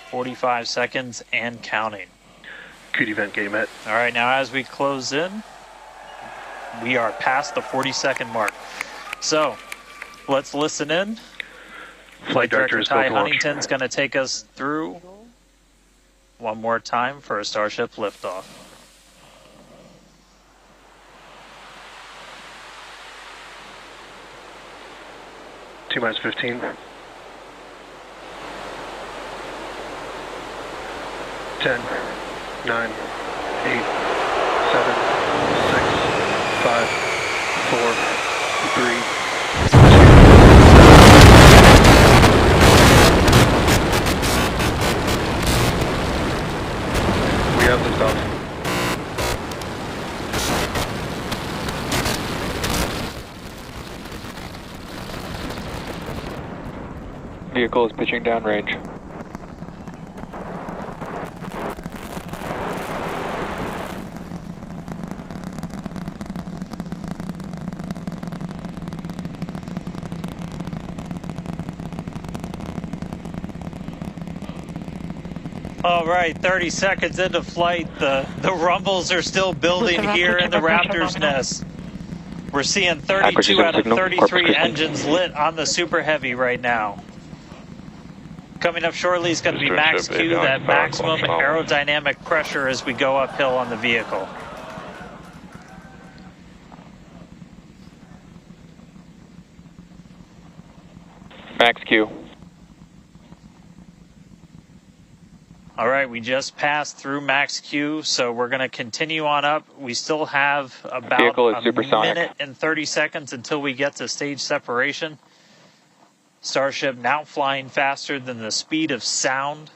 45 seconds and counting. Good event, game it. All right, now as we close in, we are past the 40-second mark. So let's listen in. Flight Director Ty Huntington's going to take us through one more time for a Starship liftoff. T-minus 15. 10, 9, 8, 7, 6, 5, 4, 3, 2. We have liftoff. Vehicle is pitching downrange. All right, 30 seconds into flight. The rumbles are still building here in the Raptor's nest. We're seeing 32 out of 33 engines lit on the Super Heavy right now. Coming up shortly is going to be Max Q, that maximum aerodynamic pressure as we go uphill on the vehicle. Max Q. All right, we just passed through Max Q, so we're going to continue on up. We still have about a minute and 30 seconds until we get to stage separation. Starship now flying faster than the speed of sound.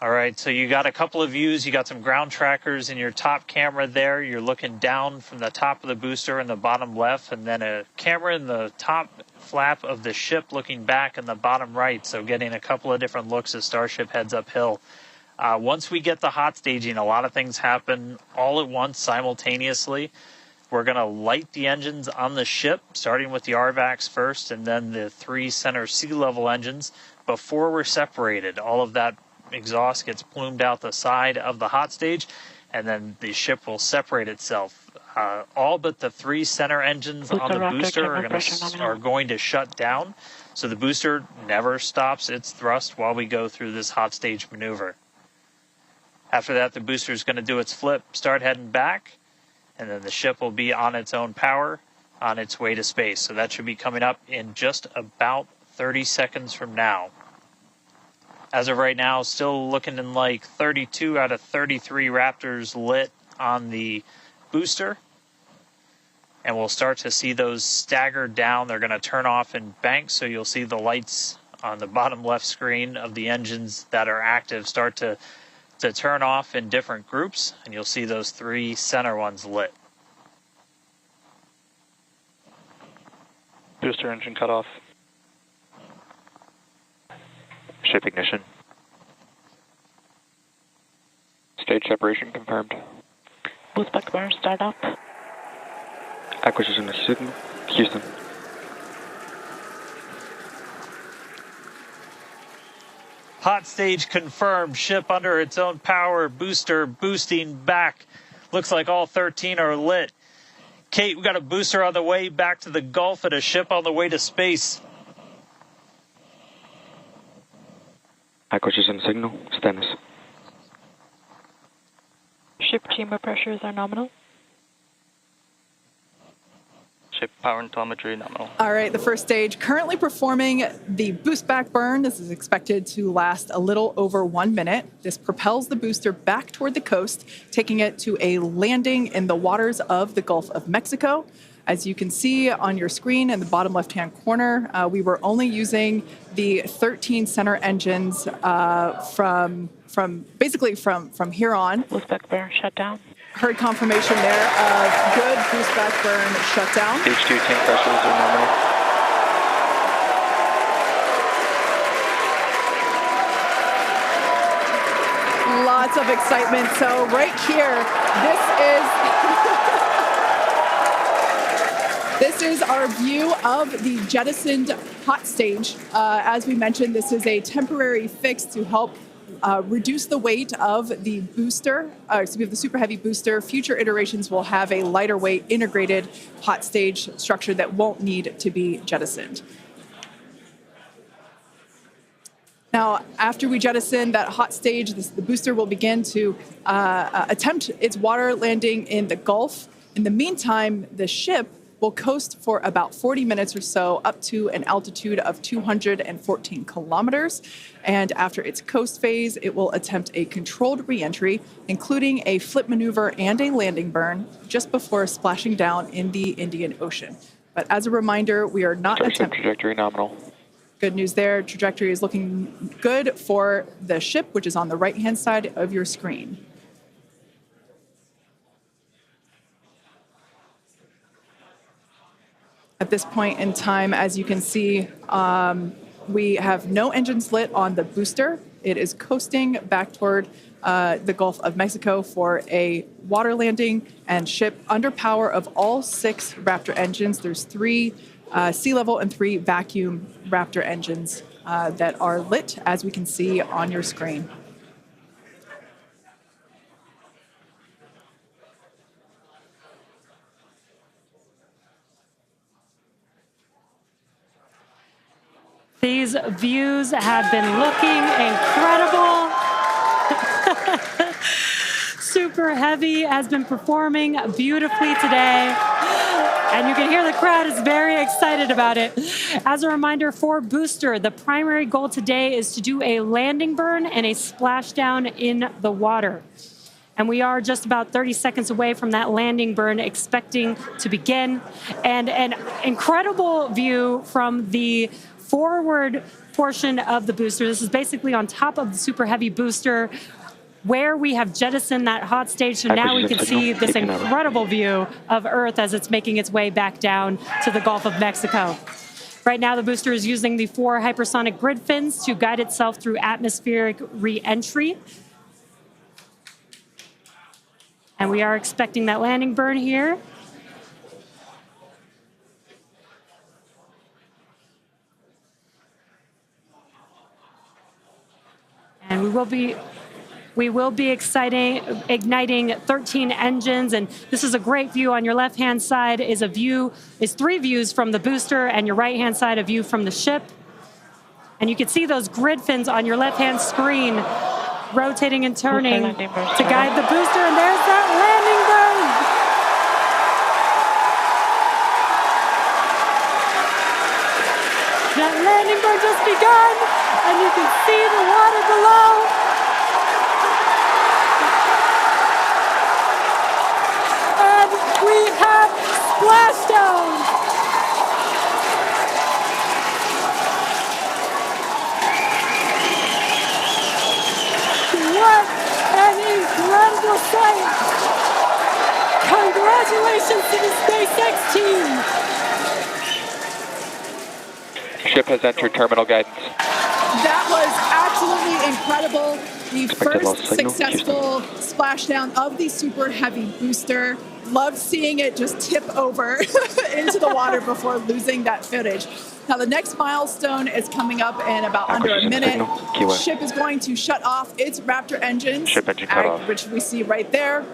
All right, so you got a couple of views. You got some ground trackers in your top camera there. You're looking down from the top of the booster in the bottom left, and then a camera in the top flap of the ship looking back in the bottom right, so getting a couple of different looks as Starship heads uphill. Once we get the hot staging, a lot of things happen all at once simultaneously. We're going to light the engines on the ship, starting with the RVACs first, and then the 3 center sea level engines before we're separated. All of that exhaust gets plumed out the side of the hot stage, and then the ship will separate itself. All but the 3 center engines on the booster are going to shut down, so the booster never stops its thrust while we go through this hot stage maneuver. After that, the booster is going to do its flip, start heading back, and then the ship will be on its own power on its way to space. So that should be coming up in just about 30 seconds from now. As of right now, still looking in like 32 out of 33 Raptors lit on the booster. And we'll start to see those stagger down. They're going to turn off in banks, so you'll see the lights on the bottom left screen of the engines that are active start to turn off in different groups, and you'll see those 3 center ones lit. Booster engine cut off. Ship ignition. Stage separation confirmed. Boostback burn start up. Acquisition of signal. Houston. Hot stage confirmed. Ship under its own power. Booster boosting back. Looks like all 13 are lit. Kate, we got a booster on the way back to the Gulf and a ship on the way to space. Acquisition signal. Status. Ship chamber pressures are nominal. Ship power and telemetry nominal. All right, the first stage currently performing the boost back burn. This is expected to last a little over 1 minute. This propels the booster back toward the coast, taking it to a landing in the waters of the Gulf of Mexico. As you can see on your screen in the bottom left-hand corner, we were only using the 13 center engines from here on. Boost back burn shut down. Heard confirmation there of good boost back burn shutdown. Stage 2 tank pressures are nominal. Lots of excitement. So right here, This is our view of the jettisoned hot stage. As we mentioned, this is a temporary fix to help reduce the weight of the booster, the Super Heavy booster. Future iterations will have a lighter weight integrated hot stage structure that won't need to be jettisoned. Now, after we jettison that hot stage, the booster will begin to attempt its water landing in the Gulf. In the meantime, the ship will coast for about 40 minutes or so up to an altitude of 214 kilometers. And after its coast phase, it will attempt a controlled reentry, including a flip maneuver and a landing burn just before splashing down in the Indian Ocean. But as a reminder, we are not attempting... Trajectory nominal. Good news there. Trajectory is looking good for the ship, which is on the right-hand side of your screen. At this point in time, as you can see, we have no engines lit on the booster. It is coasting back toward the Gulf of Mexico for a water landing and ship under power of all 6 Raptor engines. There's 3 sea level and 3 vacuum Raptor engines that are lit, as we can see on your screen. These views have been looking incredible. Super Heavy has been performing beautifully today. And you can hear the crowd is very excited about it. As a reminder for Booster, the primary goal today is to do a landing burn and a splashdown in the water. And we are just about 30 seconds away from that landing burn expecting to begin. And an incredible view from the forward portion of the booster. This is basically on top of the Super Heavy booster where we have jettisoned that hot stage. So now we can see this incredible view of Earth as it's making its way back down to the Gulf of Mexico. Right now, the booster is using the 4 hypersonic grid fins to guide itself through atmospheric re-entry. And we are expecting that landing burn here. And we will be igniting 13 engines, and this is a great view. On your left-hand side is 3 views from the booster, and your right-hand side a view from the ship. And you can see those grid fins on your left-hand screen rotating and turning to guide the booster, and there's that landing burn. That landing burn just begun, and you can see the water below. And we have splashdown. What an incredible sight! Congratulations to the SpaceX team! Ship has entered terminal guidance. That was absolutely incredible. The first successful splashdown of the Super Heavy booster. Loved seeing it just tip over into the water before losing that footage. Now the next milestone is coming up in about under a minute. Ship is going to shut off its Raptor engines, Ship engine cut off. which we see right there.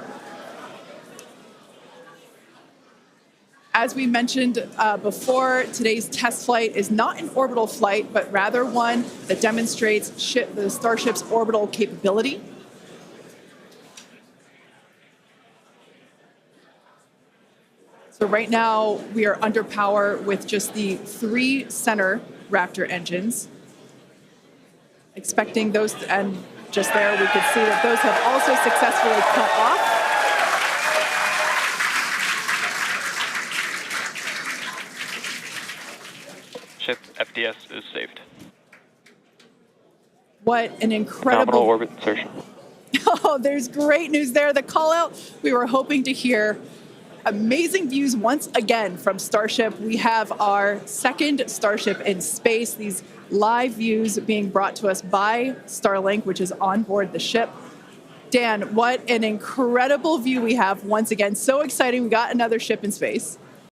As we mentioned before, today's test flight is not an orbital flight, but rather one that demonstrates the Starship's orbital capability. So right now, we are under power with just the 3 center Raptor engines. Expecting those, and just there we could see that those have also successfully cut off. Ship FDS is saved. What an incredible... Nominal orbit insertion. Oh, there's great news there. The call out we were hoping to hear. Amazing views once again from Starship. We have our second Starship in space. These live views being brought to us by Starlink, which is on board the ship. Dan, what an incredible view we have once again. So exciting. We got another ship in space.